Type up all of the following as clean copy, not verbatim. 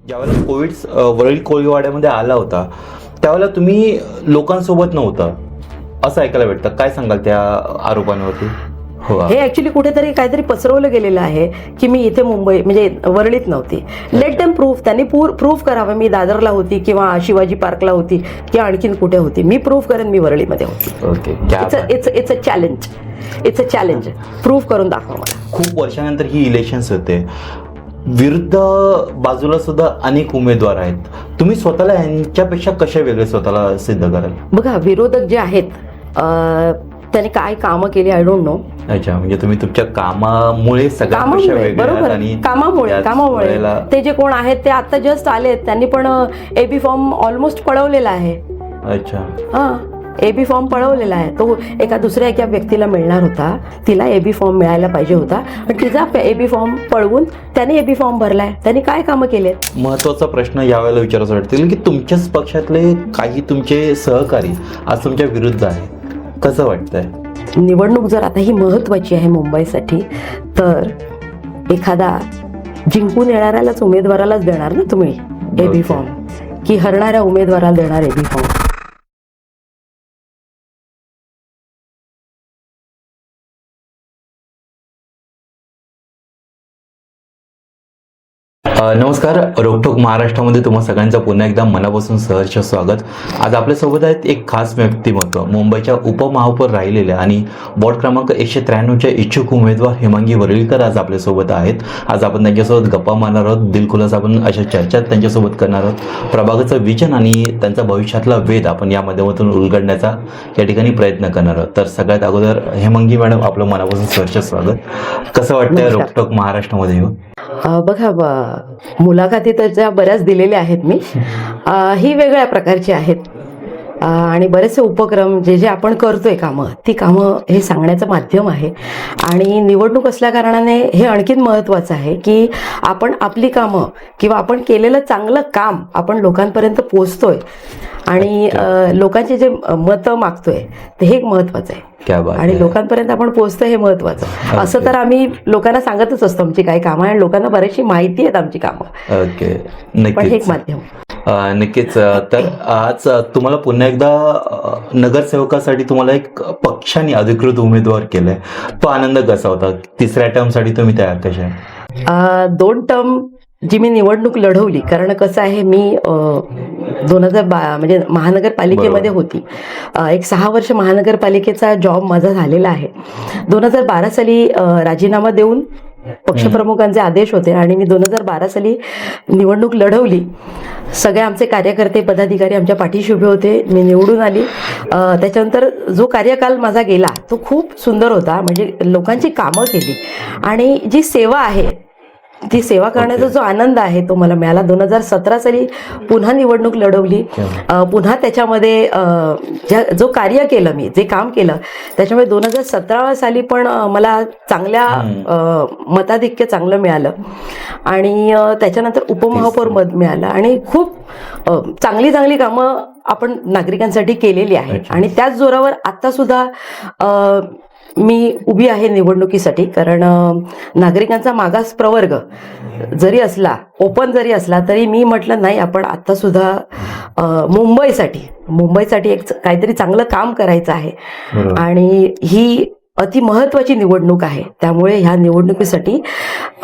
ज्यावेळेला वरळी कोळीवाड्यामध्ये आला होता त्यावेळेला तुम्ही लोकांसोबत नव्हता असं ऐकायला भेटतं. काय सांगाल त्या आरोपांवरती? हो, हे ऍक्च्युली कुठेतरी काहीतरी पसरवलं गेलेलं आहे की मी इथे मुंबई म्हणजे वरळीत नव्हती. Let them proof. त्यांनी प्रूफ करावं मी दादरला होती किंवा शिवाजी पार्कला होती किंवा आणखीन कुठे होती. मी प्रूफ करेन मी वरळीमध्ये होती. Okay. It's a challenge. It's a challenge. Proof करून दाखवा मला. खूप वर्षानंतर ही इलेक्शन्स होते. विरुद्ध बाजूला सुद्धा अनेक उमेदवार आहेत. तुम्ही स्वतःला यांच्यापेक्षा कशा वेगळे स्वतःला सिद्ध कराल? बघा, विरोधक जे आहेत त्यांनी काय कामं केली आय डोंट नो. अच्छा, म्हणजे तुम्ही तुमच्या कामामुळे सगळ्यापेक्षा वेगळे बरोबर. आणि कामामुळे ते जे कोण आहेत ते आता जस्ट आलेत. त्यांनी पण एबी फॉर्म ऑलमोस्ट पळवलेला आहे. अच्छा. हा, एबी फॉर्म पळवलेला आहे. तो दुसऱ्या एका व्यक्तीला मिळणार होता. तिला एबी फॉर्म मिळायला पाहिजे होता पण तिचा एबी फॉर्म पळवून त्याने एबी फॉर्म भरलाय. त्यांनी काय कामं केलेत? महत्वाचा प्रश्न यावेळेला विचारायचा वाटतील की तुमच्याच पक्षातले काही तुमचे सहकारी आज तुमच्या विरुद्ध आहे. कसं वाटतंय? निवडणूक जर आता ही महत्वाची आहे मुंबईसाठी तर एखादा जिंकून येणाऱ्यालाच उमेदवारालाच देणार ना तुम्ही एबी फॉर्म, की हरणाऱ्या उमेदवाराला देणार एबी फॉर्म? नमस्कार. रोकठोक महाराष्ट्रामध्ये तुम्हा सगळ्यांचं पुन्हा एकदा मनापासून सहर्ष स्वागत. आज आपल्यासोबत आहेत एक खास व्यक्तिमत्व, मुंबईच्या उपमहापौर राहिलेल्या आणि वॉर्ड क्रमांक 193च्या इच्छुक उमेदवार हेमांगी वरळीकर आज आपल्यासोबत आहेत. आज आपण त्यांच्यासोबत गप्पा मारणार आहोत. दिलखुलास आपण अशा चर्चा त्यांच्यासोबत करणार आहोत. प्रभागाचं विजन आणि त्यांचा भविष्यातला वेध आपण या माध्यमातून उलगडण्याचा या ठिकाणी प्रयत्न करणार आहोत. तर सगळ्यात अगोदर हेमांगी मॅडम, आपलं मनापासून सहर्ष स्वागत. कसं वाटतंय रोकठोक महाराष्ट्रामध्ये येऊन? बघा, मुलाखती तर ज्या बऱ्याच दिलेल्या आहेत मी, ही वेगळ्या प्रकारची आहेत आणि बरेचसे उपक्रम जे आपण करतोय कामं, ती कामं हे सांगण्याचं माध्यम आहे. आणि निवडणूक असल्या कारणाने हे आणखीन महत्त्वाचं आहे की आपण आपली कामं किंवा आपण केलेलं चांगलं काम आपण लोकांपर्यंत पोचतोय आणि लोकांचे जे मतं मागतोय ते हे एक महत्त्वाचं आहे. आणि लोकांपर्यंत आपण पोहोचतोय हे महत्त्वाचं. असं तर आम्ही लोकांना सांगतच असतो आमची काही कामं आणि लोकांना बरीचशी माहिती आहेत आमची कामं. ओके, पण हे एक माध्यम. नक्कीच. तर आज तुम्हाला पुन्हा एकदा नगरसेवकासाठी तुम्हाला एक पक्षाने अधिकृत उमेदवार केलाय. तो आनंद कसा होता? तिसऱ्या टर्मसाठी तुम्ही तयार कशा आहे? 2 टर्म जी मी निवडणूक लढवली, कारण कसं आहे मी 2012 म्हणजे महानगरपालिकेमध्ये होती. एक 6 वर्ष महानगरपालिकेचा जॉब माझा झालेला आहे. 2012 साली राजीनामा देऊन पक्षप्रमुखांचे आदेश होते आणि मी 2012 साली निवडणूक लढवली. सगळे आमचे कार्यकर्ते पदाधिकारी आमच्या पाठीशी उभे होते. मी निवडून आली. त्याच्यानंतर जो कार्यकाल माझा गेला तो खूप सुंदर होता. म्हणजे लोकांची कामं केली आणि जी सेवा आहे ती सेवा करण्याचा जो आनंद आहे तो मला मिळाला. 2017 साली पुन्हा निवडणूक लढवली. पुन्हा त्याच्यामध्ये जो कार्य केलं मी, जे काम केलं त्याच्यामुळे 2017 साली पण मला चांगल्या मताधिक्य चांगलं मिळालं आणि त्याच्यानंतर उपमहापौर पद मिळालं आणि खूप चांगली कामं आपण नागरिकांसाठी केलेली आहेत. आणि त्याच जोरावर आता सुद्धा मी उभी आहे निवडणुकीसाठी, कारण नागरिकांचा मागास प्रवर्ग जरी असला, ओपन जरी असला, तरी मी म्हटलं नाही, आपण आता सुद्धा मुंबईसाठी एक काहीतरी चांगलं काम करायचं आहे. आणि ही अति महत्वाची निवडणूक आहे. त्यामुळे ह्या निवडणुकीसाठी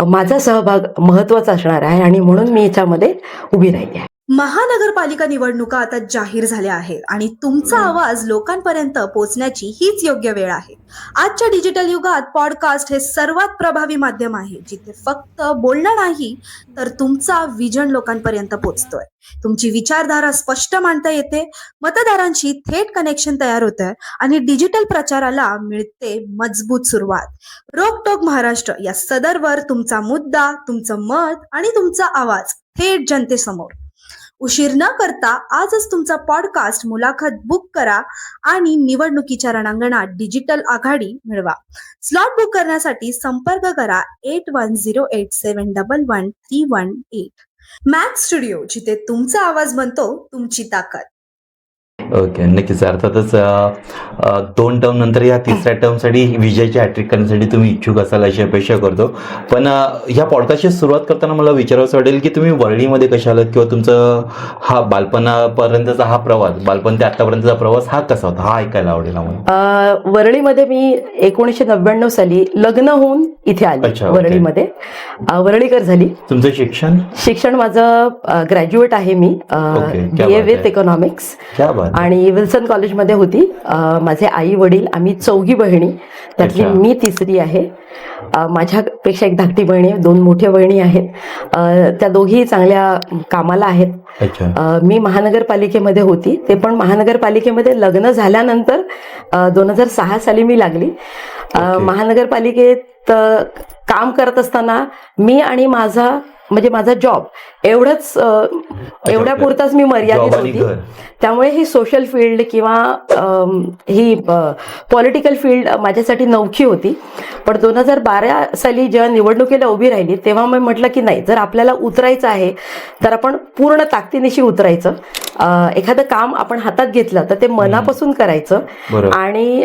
माझा सहभाग महत्वाचा असणार आहे आणि म्हणून मी याच्यामध्ये उभी राहिली आहे. महानगरपालिका निवडणुका आता जाहीर झाल्या आहेत आणि तुमचा आवाज लोकांपर्यंत पोहोचण्याची हीच योग्य वेळ आहे. आजच्या डिजिटल युगात पॉडकास्ट हे सर्वात प्रभावी माध्यम आहे, जिथे फक्त बोलणं नाही तर तुमचा विजन लोकांपर्यंत पोहोचतोय. तुमची विचारधारा स्पष्ट मांडता येते, मतदारांशी थेट कनेक्शन तयार होतंय आणि डिजिटल प्रचाराला मिळते मजबूत सुरुवात. रोकटोक महाराष्ट्र या सदरवर तुमचा मुद्दा, तुमचं मत आणि तुमचा आवाज थेट जनतेसमोर. उशीर न करता आजच तुमचा पॉडकास्ट मुलाखत बुक करा आणि निवडणुकीच्या रणांगणात डिजिटल आघाडी मिळवा. स्लॉट बुक करण्यासाठी संपर्क करा 8108711318. मॅक्स स्टुडिओ, जिथे तुमचा आवाज बनतो तुमची ताकद. ओके, नक्कीच. अर्थातच 2 टर्म नंतर या तिसऱ्या टर्मसाठी विजयाची हॅट्रिक करण्यासाठी तुम्ही इच्छुक असाल अशी अपेक्षा करतो. पण ह्या पॉडकास्टची सुरुवात करताना मला विचारावंसं वाटेल की तुम्ही वरळीमध्ये कशा आलात, किंवा तुमचं हा बालपणापर्यंतचा हा प्रवास, बालपण ते आतापर्यंतचा प्रवास हा कसा होता, हा ऐकायला आवडेल आम्हाला. वरळीमध्ये मी 1999 साली लग्न होऊन इथे आली. अच्छा, ओके. वरळीमध्ये वरळीकर झाली. तुमचं शिक्षण माझं ग्रॅज्युएट आहे मी, ओके, क्या BA बात विथ आहे. इकॉनॉमिक्स, क्या बात. आणि विल्सन कॉलेजमध्ये होती. माझे आई वडील, आम्ही 4 बहिणी, त्यातली अच्छा. मी तिसरी आहे. माझ्यापेक्षा एक धाकटी बहिणी आहे, 2 मोठ्या बहिणी आहेत. त्या दोघी चांगल्या कामाला आहेत. अच्छा. मी महानगरपालिकेमध्ये होती, ते पण महानगरपालिकेमध्ये लग्न झाल्यानंतर 2006 साली मी लागली. महानगरपालिकेत काम करत असताना मी आणि माझा जॉब एवढ्या पुरताच मी मर्यादित जॉब आणि होती. घर. त्यामुळे ही सोशल फील्ड किंवा ही पॉलिटिकल फील्ड माझ्यासाठी नवखी होती. पण 2012 साली जेव्हा निवडणुकीला उभी राहिली तेव्हा मी म्हटलं की नाही, जर आपल्याला उतरायचं आहे तर आपण पूर्ण ताकदीनिशी उतरायचं. एखादं काम आपण हातात घेतलं तर ते मनापासून करायचं, बरोबर. आणि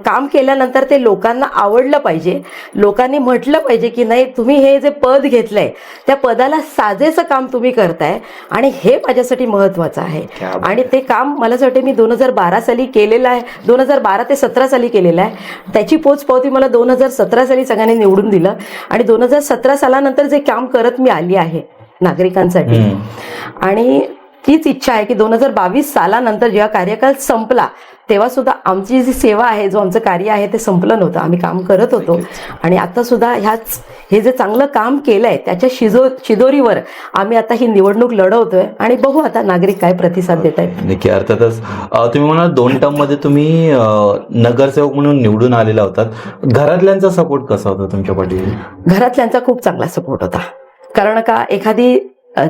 काम केल्यानंतर ते लोकांना आवडलं पाहिजे. लोकांनी म्हटलं पाहिजे की नाही, तुम्ही हे जे पद घेतलंय त्या पदाला साजेसं काम तुम्ही करताय, आणि हे माझ्यासाठी महत्वाचं आहे. आणि ते काम मला असं वाटतं मी 2012 साली केलेलं आहे. 2012 ते 17 साली केलेलं आहे. त्याची पोचपावती मला 2017 साली सगळ्यांनी निवडून दिलं, आणि 2017 सालानंतर जे काम करत मी आली आहे नागरिकांसाठी, आणि तीच इच्छा आहे की 2022 सालानंतर जेव्हा कार्यकाल संपला तेव्हा सुद्धा आमची जी सेवा आहे, जो आमचं कार्य आहे ते संपलं नव्हतं. आम्ही काम करत होतो, आणि आता सुद्धा हे जे चांगलं काम केलंय त्याच्या शिदोरीवर आम्ही आता ही निवडणूक लढवतोय, आणि बघू आता नागरिक काय प्रतिसाद देत आहेत. नक्की. अर्थातच तुम्ही म्हणाल 2 टर्म मध्ये तुम्ही नगरसेवक म्हणून निवडून आलेला होतात. घरातल्यांचा सपोर्ट कसा होता तुमच्या पाठीशी? घरातल्यांचा खूप चांगला सपोर्ट होता. कारण का, एखादी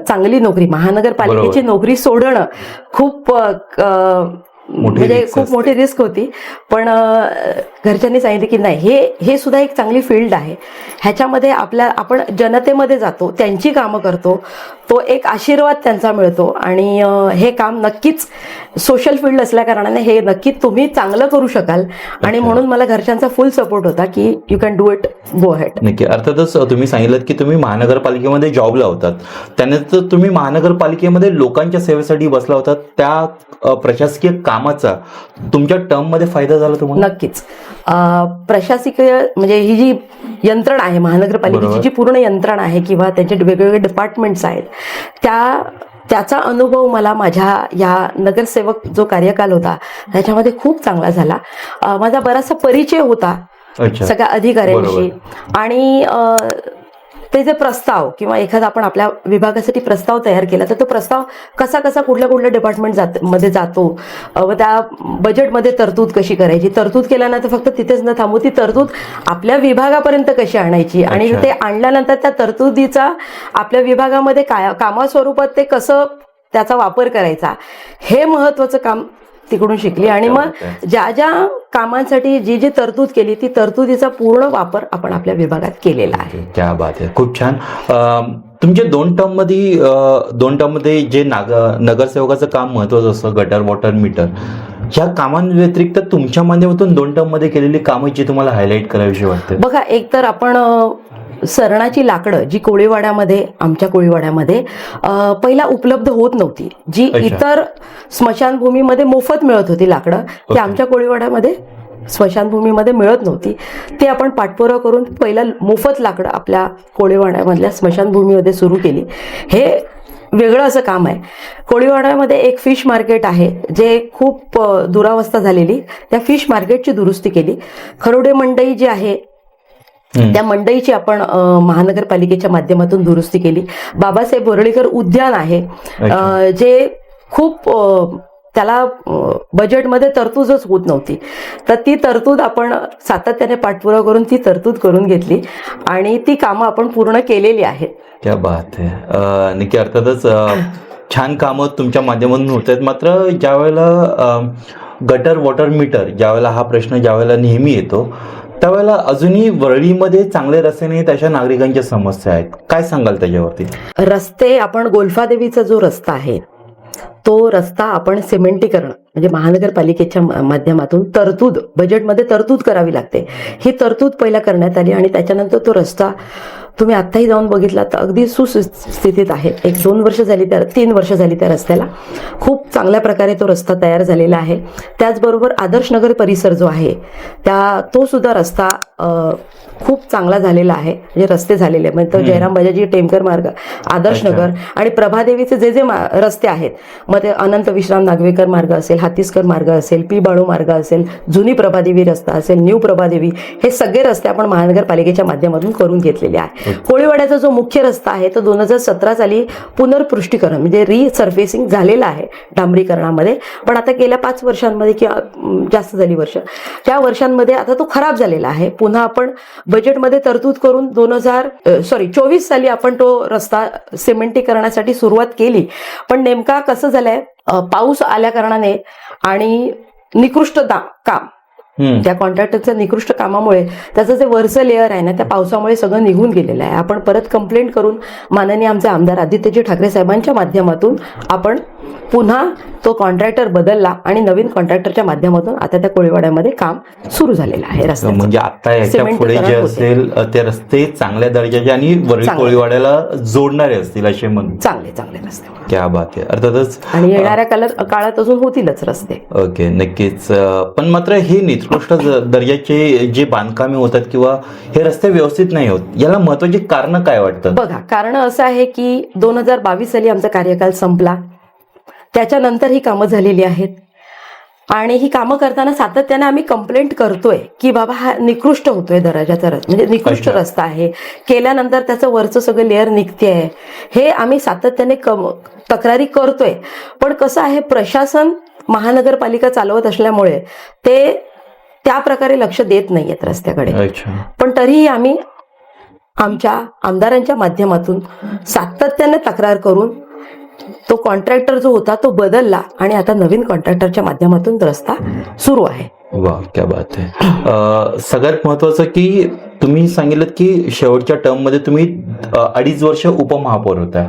चांगली नोकरी, महानगरपालिकेची नोकरी सोडणं खूप म्हणजे खूप मोठी रिस्क होती. पण घरच्यांनी सांगितलं की नाही, हे सुद्धा एक चांगली फील्ड आहे. ह्याच्यामध्ये आपण जनतेमध्ये जातो, त्यांची कामं करतो, तो एक आशीर्वाद त्यांचा मिळतो, आणि हे काम नक्कीच सोशल फील्ड असल्या कारणाने हे नक्की तुम्ही चांगलं करू शकाल. आणि म्हणून मला घरच्यांचा फुल सपोर्ट होता की you can do it, go ahead. नक्की. अर्थातच तुम्ही सांगितलं की तुम्ही महानगरपालिकेमध्ये जॉबला होतात, त्यानंतर तुम्ही महानगरपालिकेमध्ये लोकांच्या सेवेसाठी बसला होतात. त्या प्रशासकीय कामाचा तुमच्या टर्म मध्ये फायदा झाला तुम्हाला? नक्कीच. प्रशासकीय म्हणजे ही जी यंत्रणा आहे, महानगरपालिकेची जी पूर्ण यंत्रणा आहे किंवा त्यांचे वेगवेगळे डिपार्टमेंट्स आहेत, त्याचा अनुभव मला माझ्या या नगरसेवक जो कार्यकाल होता त्याच्यामध्ये खूप चांगला झाला. माझा बराचसा परिचय होता सगळ्या अधिकाऱ्यांशी, आणि ते जे प्रस्ताव किंवा एखादा आपण आपल्या विभागासाठी प्रस्ताव तयार केला तर तो प्रस्ताव कसा कुठल्या डिपार्टमेंट मध्ये जातो, त्या बजेटमध्ये तरतूद कशी करायची, तरतूद केल्यानंतर फक्त तिथेच न थांबू, ती तरतूद आपल्या विभागापर्यंत कशी आणायची, आणि ते आणल्यानंतर त्या तरतुदीचा आपल्या विभागामध्ये कामास्वरूपात ते कसं त्याचा वापर करायचा, हे महत्वाचं काम तिकडून शिकली. आणि मग ज्या कामांसाठी जी तरतूद केली ती तरतुदीचा पूर्ण वापर आपण आपल्या विभागात केलेला आहे. क्या बात आहे, खूप छान. तुमच्या 2 टर्म मध्ये जे नगरसेवकाचं काम महत्वाचं असतं, गटर, वॉटर, मीटर, ह्या कामांव्यतिरिक्त तुमच्या माध्यमातून 2 टर्म मध्ये केलेली कामं जी तुम्हाला हायलाईट करावीशी वाटते? बघा, एक तर आपण सरणाची लाकडं जी आमच्या कोळीवाड्यामध्ये पहिला उपलब्ध होत नव्हती, जी इतर स्मशानभूमीमध्ये मोफत मिळत होती लाकडं, ती आमच्या कोळीवाड्यामध्ये स्मशानभूमीमध्ये मिळत नव्हती. ते आपण पाठपुरावा करून पहिला मोफत लाकडं आपल्या कोळीवाड्यामधल्या स्मशानभूमीमध्ये सुरू केली. हे वेगळं असं काम आहे. कोळीवाड्यामध्ये एक फिश मार्केट आहे जे खूप दुरावस्था झालेली, त्या फिश मार्केटची दुरुस्ती केली. खरोडे मंडई जी आहे त्या मंडईची आपण महानगरपालिकेच्या माध्यमातून दुरुस्ती केली. बाबासाहेब बोर्डीकर उद्यान आहे जे खूप त्याला बजेटमध्ये तरतूदच होत नव्हती, तर ती तरतूद आपण सातत्याने पाठपुरावा करून ती तरतूद करून घेतली, आणि ती कामं आपण पूर्ण केलेली आहेत. क्या बात आहे. नक्की. अर्थातच छान कामं तुमच्या माध्यमातून होत आहेत. मात्र ज्यावेळेला गटर, वॉटर, मीटर, ज्यावेळेला हा प्रश्न ज्यावेळेला नेहमी येतो त्यावेळेला अजूनही वरळीमध्ये चांगले रस्ते नाहीत, अशा नागरिकांच्या समस्या आहेत. काय सांगाल त्याच्यावरती? रस्ते, आपण गोल्फादेवीचा जो रस्ता आहे तो रस्ता आपण सिमेंटीकरण म्हणजे महानगरपालिकेच्या माध्यमातून बजेटमध्ये तरतूद करावी लागते. ही तरतूद पहिला करण्यात आली आणि त्याच्यानंतर तो रस्ता तुम्ही आत्ताही जाऊन बघितला तर अगदी सुस्थितीत आहे. 1-2 वर्ष झाली 3 वर्ष झाली त्या रस्त्याला. खूप चांगल्या प्रकारे तो रस्ता तयार झालेला आहे. त्याचबरोबर आदर्श नगर परिसर जो आहे तो सुद्धा रस्ता खूप चांगला झालेला आहे. म्हणजे रस्ते झालेले म्हणजे तो जयराम बजाजी टेमकर मार्ग, आदर्श नगर आणि प्रभादेवीचे जे रस्ते आहेत, मग ते अनंत विश्राम नागवेकर मार्ग असेल, हातीसकर मार्ग असेल, पी बाळू मार्ग असेल, जुनी प्रभादेवी रस्ता असेल, न्यू प्रभादेवी, हे सगळे रस्ते आपण महानगरपालिकेच्या माध्यमातून करून घेतलेले आहे. कोळीवाड्याचा जो मुख्य रस्ता आहे तो 2017 साली पुनर्पृष्टीकरण म्हणजे रिसर्फेसिंग झालेला आहे डांबरीकरणामध्ये. पण आता गेल्या 5 वर्षांमध्ये किंवा जास्त झाली वर्ष, त्या वर्षांमध्ये आता तो खराब झालेला आहे. पुन्हा आपण बजेटमध्ये तरतूद करून 24 साली आपण तो रस्ता सिमेंटीकरणासाठी सुरुवात केली. पण नेमका कसं झालंय, पाऊस आल्या कारणाने आणि निकृष्ट काम, त्या कॉन्ट्रॅक्टरच्या निकृष्ट कामामुळे त्याचं जे वरचं लेअर आहे ना, त्या पावसामुळे सगळं निघून गेलेलं आहे. आपण परत कंप्लेंट करून माननीय आमचे आमदार आदित्यजी ठाकरे साहेबांच्या माध्यमातून आपण पुन्हा तो कॉन्ट्रॅक्टर बदलला आणि नवीन कॉन्ट्रॅक्टरच्या माध्यमातून आता त्या कोळीवाड्यामध्ये काम सुरू झालेलं आहे रस्त्याचं. म्हणजे आता याच्या पुढे जे असेल ते रस्ते चांगल्या दर्जाचे आणि वरळी कोळीवाड्याला जोडणारे असतील असे म्हणून चांगले रस्ते. क्या बात आहे. अर्थातच आणि येणाऱ्या काळात अजून होतीलच रस्ते. ओके, नक्कीच. पण मात्र हे निकृष्ट दर्जाचे जे बांधकामे होतात किंवा हे रस्ते व्यवस्थित नाही होत, याला महत्वाची कारण काय वाटतं? बघा, कारण असं आहे की 2022 साली आमचा कार्यकाल संपला. त्याच्यानंतर ही कामं झालेली आहेत आणि ही कामं करताना सातत्याने आम्ही कंप्लेंट करतोय की बाबा हा निकृष्ट होतोय दर्जाचा रस्ता, म्हणजे निकृष्ट रस्ता आहे. केल्यानंतर त्याचं वरचं सगळं लेअर निघते आहे, हे आम्ही सातत्याने तक्रारी करतोय. पण कसं आहे, प्रशासन महानगरपालिका चालवत असल्यामुळे ते त्या प्रकारे लक्ष देत नाहीयेत रस्त्याकडे. पण तरीही आम्ही आमच्या आमदारांच्या माध्यमातून सातत्याने तक्रार करून तो कॉन्ट्रॅक्टर जो होता तो बदलला आणि आता नवीन कॉन्ट्रॅक्टरच्या माध्यमातून रस्ता सुरू आहे. वा, क्या बात आहे. सगळ्यात महत्वाचं की तुम्ही सांगितलं की शेवटच्या टर्म मध्ये तुम्ही 2.5 वर्ष उपमहापौर होता,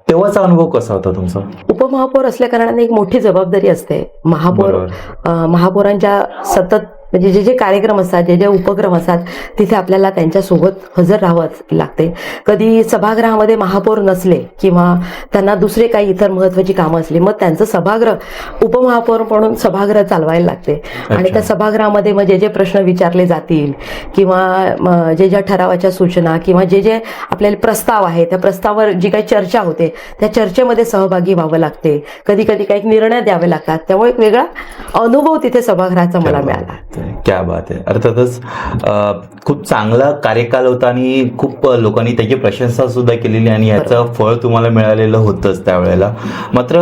तेव्हाचा अनुभव कसा होता तुमचा? उपमहापौर असल्या कारणाने एक मोठी जबाबदारी असते. महापौरांच्या सतत म्हणजे जे कार्यक्रम असतात, जे उपक्रम असतात, तिथे आपल्याला त्यांच्यासोबत हजर राहावं लागते. कधी सभागृहामध्ये महापौर नसले किंवा त्यांना दुसरे काही इतर महत्वाची कामं असली, मग त्यांचं सभागृह उपमहापौर म्हणून सभागृह चालवायला लागते. आणि त्या सभागृहामध्ये मग जे प्रश्न विचारले जातील किंवा ज्या ठरावाच्या सूचना किंवा जे आपल्याला प्रस्ताव आहे, त्या प्रस्तावावर जी काही चर्चा होते त्या चर्चेमध्ये सहभागी व्हावं लागते. कधी कधी काही निर्णय द्यावे लागतात. त्यामुळे एक वेगळा अनुभव तिथे सभागृहाचा मला मिळाला. क्या बात आहे. अर्थातच खूप चांगला कार्यकाल होता आणि खूप लोकांनी त्याची प्रशंसा सुद्धा केलेली आणि याचं फळ तुम्हाला मिळालेलं होतंच त्यावेळेला. मात्र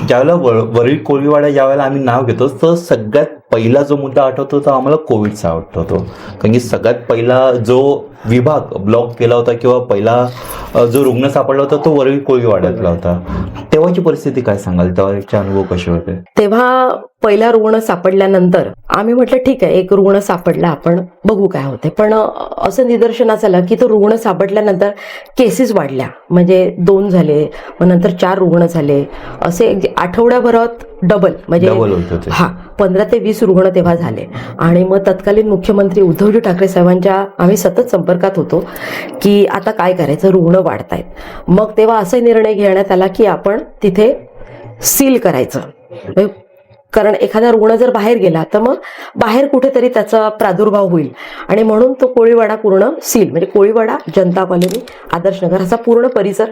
ज्यावेळेला वरळी कोळीवाडा ज्यावेळेला आम्ही नाव घेतो तर सगळ्यात पहिला जो मुद्दा आठवतो तो आम्हाला कोविडचा आठवतो. कारण की सगळ्यात पहिला जो विभाग ब्लॉक केला होता किंवा पहिला जो रुग्ण सापडला होता तो वरळी कोळीवाड्यातला होता. तेव्हाची परिस्थिती काय सांगाल, तेव्हाचे अनुभव कसे होते? तेव्हा पहिला रुग्ण सापडल्यानंतर आम्ही म्हटलं ठीक आहे, एक रुग्ण सापडला, आपण बघू काय होते. पण असं निदर्शनास आलं की तो रुग्ण सापडल्यानंतर केसेस वाढल्या. म्हणजे 2 झाले, मग नंतर 4 रुग्ण झाले, असे आठवड्याभरात डबल म्हणजे 15 ते 20 रुग्ण तेव्हा झाले. आणि मग तत्कालीन मुख्यमंत्री उद्धवजी ठाकरे साहेबांच्या आम्ही सतत संपर्कात होतो की आता काय करायचं, रुग्ण वाढतायत. मग तेव्हा असा निर्णय घेण्यात आला की आपण तिथे सील करायचं. कारण एखादा रुग्ण जर बाहेर गेला तर मग बाहेर कुठेतरी त्याचा प्रादुर्भाव होईल आणि म्हणून तो कोळीवाडा पूर्ण सील म्हणजे कोळीवाडा, जनता कॉलनी, आदर्श नगर असा पूर्ण परिसर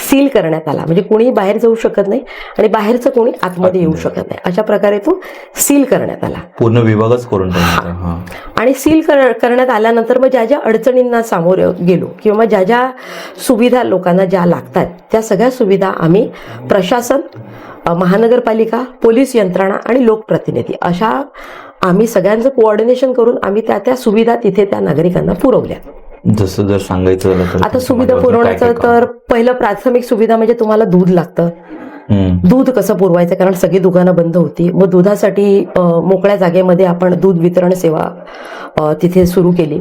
सील करण्यात आला. म्हणजे कोणी बाहेर जाऊ शकत नाही आणि बाहेरचं कोणी आतमध्ये येऊ शकत नाही, अशा प्रकारे तो सील करण्यात आला. पूर्ण विभागच करून टाकला. आणि सील करण्यात आल्यानंतर मग ज्या ज्या अडचणींना सामोरे गेलो किंवा ज्या ज्या सुविधा लोकांना ज्या लागतात त्या सगळ्या सुविधा आम्ही प्रशासन, महानगरपालिका, पोलीस यंत्रणा आणि लोकप्रतिनिधी अशा आम्ही सगळ्यांचं कोऑर्डिनेशन करून आम्ही त्या सुविधा तिथे त्या नागरिकांना पुरवल्या. जसं जर सांगायचं झालं तर आता सुविधा पुरवण्याचं तर पहिलं प्राथमिक सुविधा म्हणजे तुम्हाला दूध लागतं. दूध कसं पुरवायचं, कारण सगळी दुकानं बंद होती. मग दुधासाठी मोकळ्या जागेमध्ये आपण दूध वितरण सेवा तिथे सुरू केली.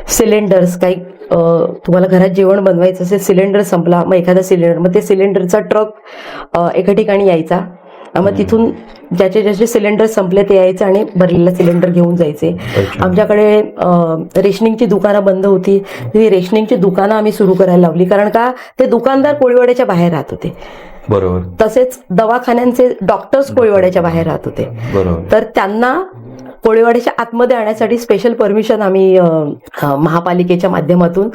सिलेंडर्स, काही तुम्हाला घरात जेवण बनवायचं असेल, सिलेंडर संपला, मग एखादा सिलेंडर, मग ते सिलेंडरचा ट्रक एका ठिकाणी यायचा मग तिथून ज्याचे ज्याचे सिलेंडर संपले ते यायचे आणि भरलेला सिलेंडर घेऊन जायचे. अच्छा. आमच्याकडे रेशनिंगची दुकानं बंद होती, ती रेशनिंगची दुकानं आम्ही सुरू करायला लावली, कारण का ते दुकानदार कोळीवाड्याच्या बाहेर राहत होते. बरोबर. तसेच दवाखान्यांचे डॉक्टर्स कोळीवाड्याच्या बाहेर राहत होते. बरोबर. तर त्यांना कोळीवाड्याच्या आतमध्ये आणण्यासाठी स्पेशल परमिशन आम्ही महापालिकेच्या माध्यमातून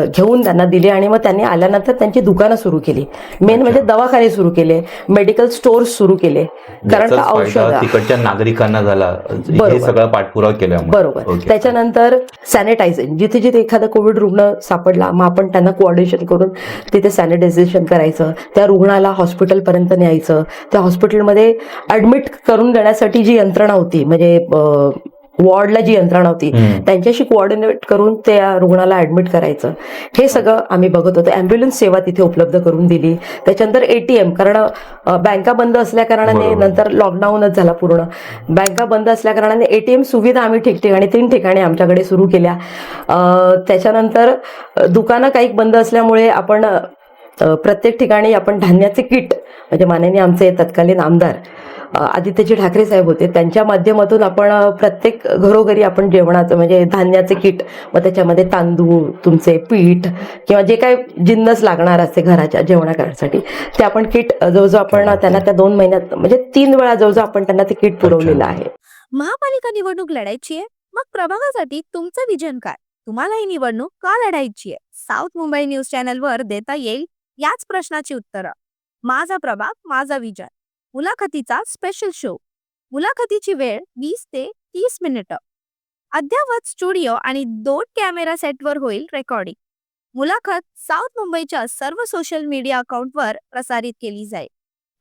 घेऊन त्यांना दिली आणि मग त्यांनी आल्यानंतर त्यांची दुकानं सुरू केली. मेन म्हणजे दवाखाने सुरू केले, मेडिकल स्टोर्स सुरू केले, कारण याचाच का फायदा औषध तिकडच्या नागरिकांना झाला. हे बरोबर. सगळा पाठपुरावा केला आम्ही. बरोबर. ओके. त्याच्यानंतर सॅनिटायझेशन, जिथे जिथे एखादा कोविड रुग्ण सापडला मग आपण त्यांना कोऑर्डिनेशन करून तिथे सॅनिटायझेशन करायचं, त्या रुग्णाला हॉस्पिटलपर्यंत न्यायचं, त्या हॉस्पिटलमध्ये ऍडमिट करून देण्यासाठी जी यंत्रणा होती, म्हणजे वॉर्डला जी यंत्रणा होती त्यांच्याशी कोऑर्डिनेट करून त्या रुग्णाला ऍडमिट करायचं, हे सगळं आम्ही बघत होतो. ॲम्ब्युलन्स सेवा तिथे उपलब्ध करून दिली. त्याच्यानंतर ATM, कारण बँका बंद असल्या कारणाने, बरोबर. नंतर लॉकडाऊनच झाला पूर्ण, बँका बंद असल्या कारणाने ATM सुविधा आम्ही ठिकठिकाणी 3 ठिकाणी आमच्याकडे सुरू केल्या. त्याच्यानंतर दुकानं काही बंद असल्यामुळे आपण प्रत्येक ठिकाणी आपण धान्याचे किट, म्हणजे माननीय आमचे तत्कालीन आमदार आदित्यजी ठाकरे साहेब होते, त्यांच्या माध्यमातून आपण प्रत्येक घरोघरी आपण जेवणाचं म्हणजे धान्याचे किट, मग त्याच्यामध्ये तांदूळ, तुमचे पीठ किंवा जे काही जिन्नस लागणार असते घराच्या जेवणा करण्यासाठी ते आपण किट जवळजवळ आपण त्यांना त्या 2 महिन्यात म्हणजे 3 वेळा जवळजवळ आपण त्यांना ते किट पुरवलेलं आहे. महापालिका निवडणूक लढायची आहे, मग प्रभागासाठी तुमचं विजन काय? तुम्हाला ही निवडणूक का लढायची आहे? साऊथ मुंबई न्यूज चॅनलवर देता येईल याच प्रश्नाची उत्तरं. माझा प्रभाग, माझा विजन, मुलाखतीचा स्पेशल शो. मुलाखतीची वेळ 20 ते 30 मिनिटं. अद्ययावत स्टुडिओ आणि 2 कॅमेरा सेटवर होईल रेकॉर्डिंग. मुलाखत साऊथ मुंबईच्या सर्व सोशल मीडिया अकाउंटवर प्रसारित केली जाईल.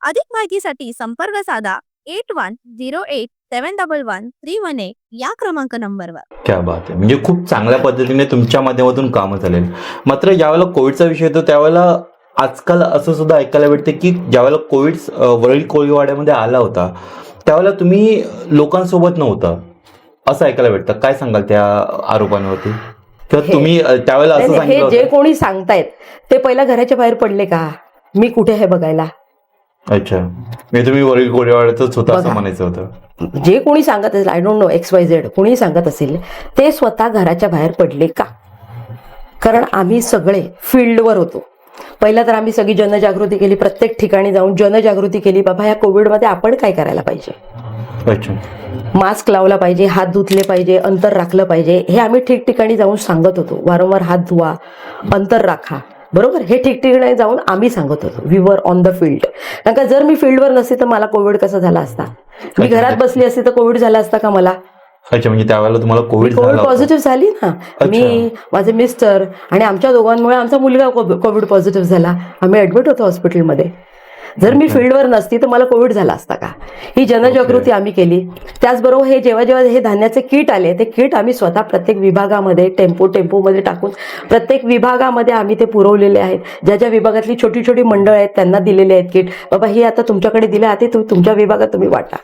अधिक माहितीसाठी संपर्क साधा 8108711318 या क्रमांक नंबरवर. क्या बात आहे. म्हणजे खूप चांगल्या पद्धतीने तुमच्या माध्यमातून कामं झाले. मात्र ज्यावेळेला कोविडचा विषय येतो त्यावेळेला आजकाल असं सुद्धा ऐकायला भेटते की ज्यावेळेला कोविड वरळी कोळीवाड्यामध्ये आला होता त्यावेळेला तुम्ही लोकांसोबत नव्हता असं ऐकायला भेटतं. काय सांगाल त्या आरोपांवरती? किंवा तुम्ही त्यावेळेला असं हे सांगितलं जे होतं? कोणी सांगतायत ते पहिला घराच्या बाहेर पडले का, मी कुठे हे बघायला? अच्छा, म्हणजे तुम्ही वरळी कोळीवाड्यातच होता असं बघा. म्हणायचं होतं. जे कोणी सांगत असेल, आय डोंट नो XYZ कोणी सांगत असेल, ते स्वतः घराच्या बाहेर पडले का? कारण आम्ही सगळे फील्डवर होतो. पहिला तर आम्ही सगळी जनजागृती केली, प्रत्येक ठिकाणी जाऊन जनजागृती केली, बाबा ह्या कोविडमध्ये आपण काय करायला पाहिजे. अच्छा. मास्क लावला पाहिजे, हात धुतले पाहिजे, अंतर राखलं पाहिजे, हे आम्ही ठिकठिकाणी जाऊन सांगत होतो. वारंवार हात धुवा, अंतर राखा, बरोबर, हे ठिकठिकाणी जाऊन आम्ही सांगत होतो. We were on the field. कारण का जर मी फील्डवर नसते तर मला कोविड कसा झाला असता? मी घरात बसली असते तर कोविड झाला असता का मला? अच्छा, म्हणजे त्यावेळेला तुम्हाला कोविड झाला होता? पॉझिटिव्ह झाली ना. मी, माझे मिस्टर आणि आमच्या दोघांमुळे आमचा मुलगा कोविड पॉझिटिव्ह झाला. आम्ही ऍडमिट होतो हॉस्पिटलमध्ये. जर मी फील्डवर नसती तर मला कोविड झाला असता का? ही जनजागृती आम्ही केली. त्याचबरोबर हे जेव्हा जेव्हा हे धान्याचे किट आले, ते किट आम्ही स्वतः प्रत्येक विभागामध्ये टेम्पोमध्ये टाकून प्रत्येक विभागामध्ये आम्ही ते पुरवलेले आहेत. ज्या ज्या विभागातली छोटी छोटी मंडळ आहेत त्यांना दिलेले आहेत किट. बाबा हे आता तुमच्याकडे दिले, आता तुमच्या विभागात तुम्ही वाटा,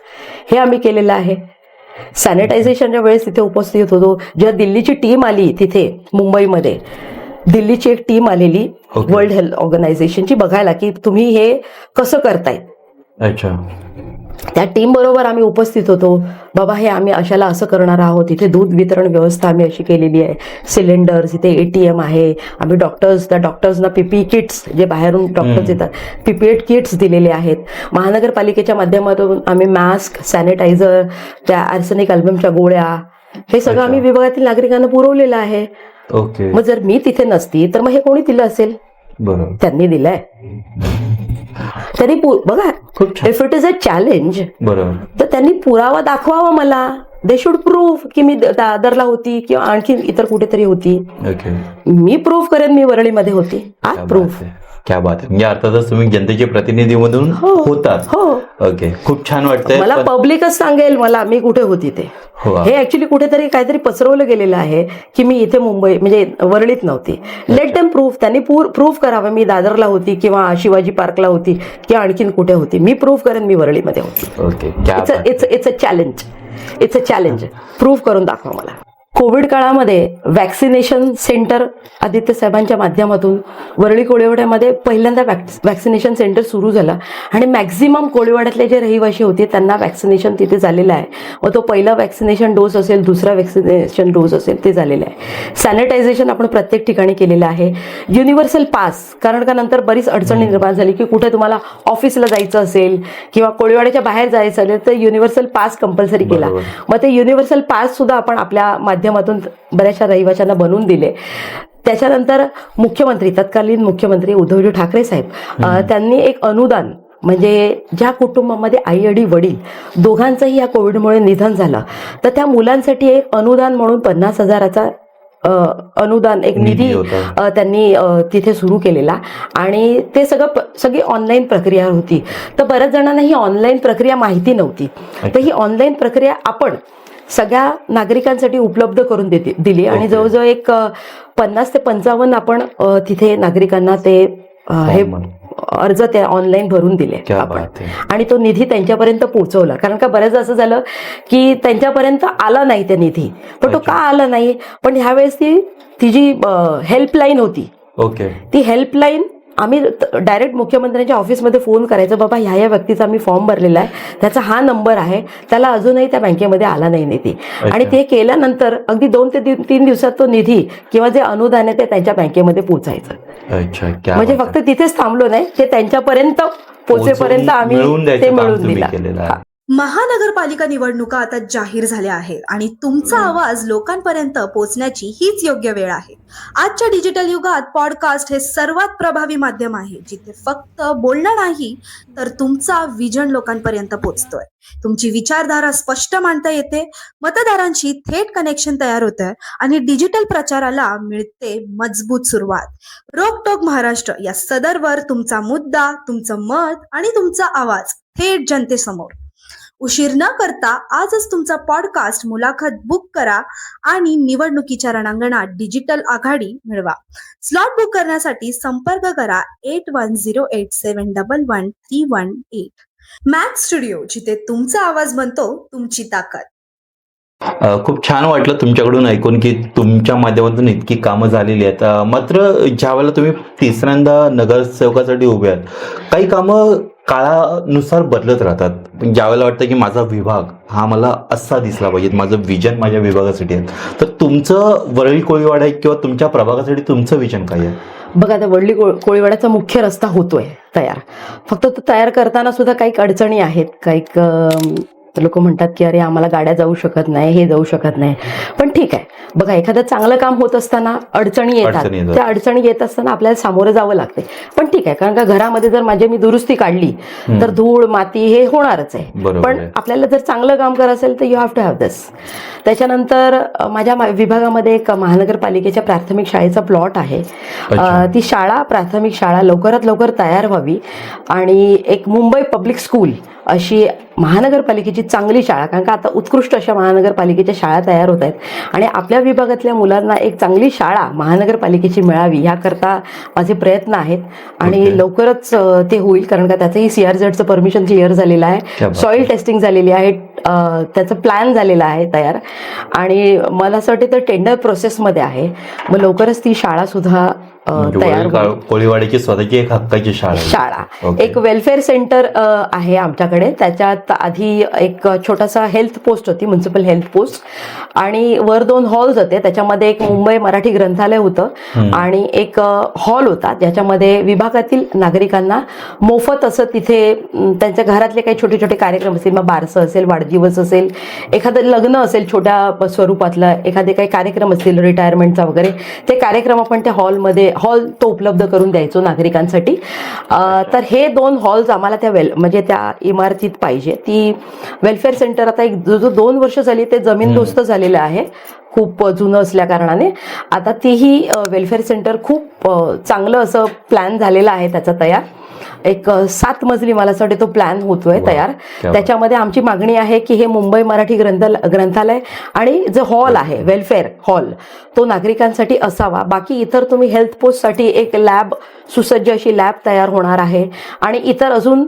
हे आम्ही केलेलं आहे. सॅनिटायझेशनच्या वेळेस तिथे उपस्थित होतो. जेव्हा दिल्लीची टीम आली तिथे मुंबईमध्ये, दिल्लीची एक टीम आलेली वर्ल्ड हेल्थ ऑर्गनायझेशनची बघायला की तुम्ही हे कसं करताय. अच्छा. त्या टीम बरोबर आम्ही उपस्थित होतो. बाबा हे आम्ही अशाला असं करणार आहोत. इथे दूध वितरण व्यवस्था आम्ही अशी केलेली आहे, सिलेंडर्स, इथे ATM आहे. आम्ही त्या डॉक्टर्सना PPE किट्स, जे बाहेरून डॉक्टर्स येतात, PPE किट्स दिलेले आहेत. महानगरपालिकेच्या माध्यमातून आम्ही मास्क, सॅनिटायझर, त्या आर्सेनिक अल्बमच्या गोळ्या, हे सगळं आम्ही विभागातील नागरिकांना पुरवलेलं आहे. ओके. मग जर मी तिथे नसती तर मग हे कोणी दिलं असेल? बरोबर. त्यांनी दिलंय. त्यांनी बघा, if it is a challenge, बरोबर, तर त्यांनी पुरावा दाखवावा मला. दे शुड प्रूव्ह की मी दादरला होती किंवा आणखी इतर कुठेतरी होती. ओके. मी प्रूव्ह करेन मी वरळीमध्ये होती. I prove. क्या बात आहे. म्हणजे अर्थातच तुम्ही जनतेचे प्रतिनिधी मधून होतात. हो. ओके, खूप छान वाटतंय. मला पब्लिकच सांगेल मला मी कुठे होती ते. हे ऍक्च्युली कुठेतरी काहीतरी पसरवलं गेलेलं आहे की मी इथे मुंबई म्हणजे वरळीत नव्हती. Let them prove. त्यांनी प्रूव्ह करावं मी दादरला होती किंवा शिवाजी पार्कला होती किंवा आणखीन कुठे होती. मी प्रूव्ह करेन मी वरळीमध्ये होती. Okay. It's a challenge. Prove करून दाखवा मला. कोविड काळामध्ये वॅक्सिनेशन सेंटर आदित्य साहेबांच्या माध्यमातून वरळी कोळीवाड्यामध्ये पहिल्यांदा वॅक्सिनेशन सेंटर सुरू झालं आणि मॅक्झिमम कोळीवाड्यातले जे रहिवासी होते त्यांना वॅक्सिनेशन तिथे झालेलं आहे. व तो पहिला वॅक्सिनेशन डोस असेल, दुसरा वॅक्सिनेशन डोस असेल ते झालेलं आहे. सॅनिटायझेशन आपण प्रत्येक ठिकाणी केलेलं आहे. युनिव्हर्सल पास, कारण का नंतर बरीच अडचणी निर्माण झाली की कुठे तुम्हाला ऑफिसला जायचं असेल किंवा कोळीवाड्याच्या बाहेर जायचं असेल तर युनिव्हर्सल पास कंपल्सरी केला. बरोबर. मग ते युनिव्हर्सल पास सुद्धा आपण आपल्या माध्यमातून बऱ्याचशा रहिवाशांना बनवून दिले. त्याच्यानंतर मुख्यमंत्री, तत्कालीन मुख्यमंत्री उद्धवजी ठाकरे साहेब त्यांनी एक अनुदान, म्हणजे ज्या कुटुंबामध्ये आई आणि वडील दोघांचंही या कोविडमुळे निधन झालं तर त्या मुलांसाठी एक अनुदान म्हणून 50,000चा अनुदान, एक निधी होता. त्यांनी तिथे सुरू केलेला आणि ते सगळी ऑनलाईन प्रक्रिया होती. तर बऱ्याच जणांना ही ऑनलाईन प्रक्रिया माहिती नव्हती. तर ही ऑनलाईन प्रक्रिया आपण सगळ्या नागरिकांसाठी उपलब्ध करून दिली आणि जवळजवळ एक 50 ते 55 आपण तिथे नागरिकांना ते हे अर्ज ते ऑनलाईन भरून दिले आपण आणि तो निधी त्यांच्यापर्यंत पोहोचवला. कारण का बऱ्याचदा असं झालं की त्यांच्यापर्यंत आला नाही ते निधी. पण तो का आला नाही, पण ह्यावेळेस ती जी हेल्पलाईन होती, ओके, ती हेल्पलाईन आम्ही डायरेक्ट मुख्यमंत्र्यांच्या ऑफिसमध्ये फोन करायचं, बाबा ह्या व्यक्तीचा मी फॉर्म भरलेला आहे, त्याचा हा नंबर आहे, त्याला अजूनही त्या बँकेमध्ये आला नाही निधी. आणि ते केल्यानंतर अगदी 2 ते 3 दिवसात तो निधी किंवा जे अनुदान आहे ते त्यांच्या बँकेमध्ये पोचायचं. म्हणजे फक्त तिथेच थांबलो नाही, ते त्यांच्यापर्यंत पोचेपर्यंत आम्ही ते मिळवून दिला. महानगरपालिका निवडणुका आता जाहीर झाल्या आहेत आणि तुमचा आवाज लोकांपर्यंत पोहोचण्याची हीच योग्य वेळ आहे. आजच्या डिजिटल युगात पॉडकास्ट हे सर्वात प्रभावी माध्यम आहे, जिथे फक्त बोलणं नाही तर तुमचा विजन लोकांपर्यंत पोहोचतोय. तुमची विचारधारा स्पष्ट मांडता येते, मतदारांशी थेट कनेक्शन तयार होतंय आणि डिजिटल प्रचाराला मिळते मजबूत सुरुवात. रोकटोक महाराष्ट्र या सदरवर तुमचा मुद्दा, तुमचं मत आणि तुमचा आवाज थेट जनतेसमोर. उशीर न करता आजच तुमचा पॉडकास्ट मुलाखत बुक करा आणि निवडणुकीच्या रणांगणात डिजिटल आघाडी मिळवा. स्लॉट बुक करण्यासाठी संपर्क करा 8108711318. मॅक्स स्टुडिओ, जिथे तुमचा आवाज बनतो तुमची ताकद. खूप छान वाटलं तुमच्याकडून ऐकून की तुमच्या माध्यमातून इतकी कामं झालेली आहेत. मात्र ज्यावेळेला तुम्ही तिसऱ्यांदा नगरसेवकासाठी उभे आहात, काही कामं काळानुसार बदलत राहतात. ज्यावेळेला वाटतं की माझा विभाग हा मला असा दिसला पाहिजे, माझं विजन माझ्या विभागासाठी आहे, तर तुमचं वरळी कोळीवाडा किंवा तुमच्या प्रभागासाठी तुमचं विजन काय आहे? बघा, आता वरळी कोळीवाड्याचा मुख्य रस्ता होतोय तयार. फक्त तो तयार करताना सुद्धा काही अडचणी आहेत. काही लोक म्हणतात की अरे आम्हाला गाड्या जाऊ शकत नाही, हे जाऊ शकत नाही. पण ठीक आहे, बघा, एखादं चांगलं काम होत असताना अडचणी येतात. त्या अडचणी येत असताना आपल्याला सामोरं जावं लागते. पण ठीक आहे, कारण का घरामध्ये जर मी दुरुस्ती काढली तर धूळ माती हे होणारच आहे. पण आपल्याला जर चांगलं काम करायचं असेल तर यू हॅव टू हॅव दिस. त्याच्यानंतर माझ्या विभागामध्ये एक महानगरपालिकेच्या प्राथमिक शाळेचा प्लॉट आहे. ती प्राथमिक शाळा लवकरात लवकर तयार व्हावी आणि एक मुंबई पब्लिक स्कूल अशी महानगरपालिकेची चांगली शाळा, कारण का आता उत्कृष्ट अशा महानगरपालिकेच्या शाळा तयार होत आहेत आणि आपल्या विभागातल्या मुलांना एक चांगली शाळा महानगरपालिकेची मिळावी याकरता माझे प्रयत्न आहेत आणि लवकरच ते होईल. कारण का त्याचंही CRZचं परमिशन क्लिअर झालेलं आहे, सॉइल टेस्टिंग झालेली आहे, त्याचं प्लॅन झालेला आहे तयार आणि मला असं वाटतं तर टेंडर प्रोसेसमध्ये आहे. मग लवकरच ती शाळा सुद्धा तयार कोळीवाडीची स्वतःची एक हक्काची शाळा. एक वेलफेअर सेंटर आहे आमच्याकडे. त्याच्यात आधी एक छोटासा हेल्थ पोस्ट होती, म्युन्सिपल हेल्थ पोस्ट, आणि वर 2 हॉल्स होते. त्याच्यामध्ये एक मुंबई मराठी ग्रंथालय होतं आणि एक हॉल होता ज्याच्यामध्ये विभागातील नागरिकांना मोफत असं तिथे त्यांच्या घरातले काही छोटे छोटे कार्यक्रम असतील, मग बारसं असेल, वाढदिवस असेल, एखादं लग्न असेल छोट्या स्वरूपातलं, एखादे काही कार्यक्रम असतील रिटायरमेंटचा वगैरे, ते कार्यक्रम आपण त्या हॉल तो उपलब्ध करून द्यायचो नागरिकांसाठी. तर हे 2 हॉल्स आम्हाला म्हणजे त्या इमारतीत पाहिजे. ती वेलफेअर सेंटर आता एक 2 वर्ष झाली ते जमीनदोस्त झालेलं आहे, खूप जुनं असल्या कारणाने. आता तीही वेलफेअर सेंटर खूप चांगलं असं प्लॅन झालेलं आहे त्याचा तयार. एक 7 मजली मला असं वाटतं तो प्लॅन होतोय तयार. त्याच्यामध्ये आमची मागणी आहे की हे मुंबई मराठी ग्रंथालय आणि जो हॉल आहे वेलफेअर हॉल तो नागरिकांसाठी असावा. बाकी इतर तुम्ही हेल्थ पोस्टसाठी एक लॅब, सुसज्ज अशी लॅब तयार होणार आहे आणि इतर अजून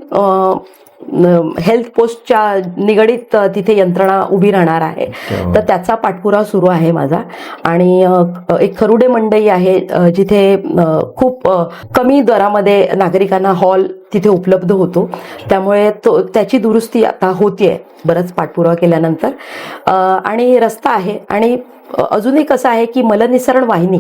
हेल्थ पोस्टच्या निगडीत तिथे यंत्रणा उभी राहणार आहे. तर त्याचा पाठपुरावा सुरू आहे माझा. आणि एक खरुडे मंडई आहे जिथे खूप कमी दरामध्ये नागरिकांना हॉल तिथे उपलब्ध होतो. त्यामुळे त्याची दुरुस्ती आता होतीये बराच पाठपुरावा केल्यानंतर. आणि रस्ता आहे. आणि अजूनही कसं आहे की मलनिसरण वाहिनी,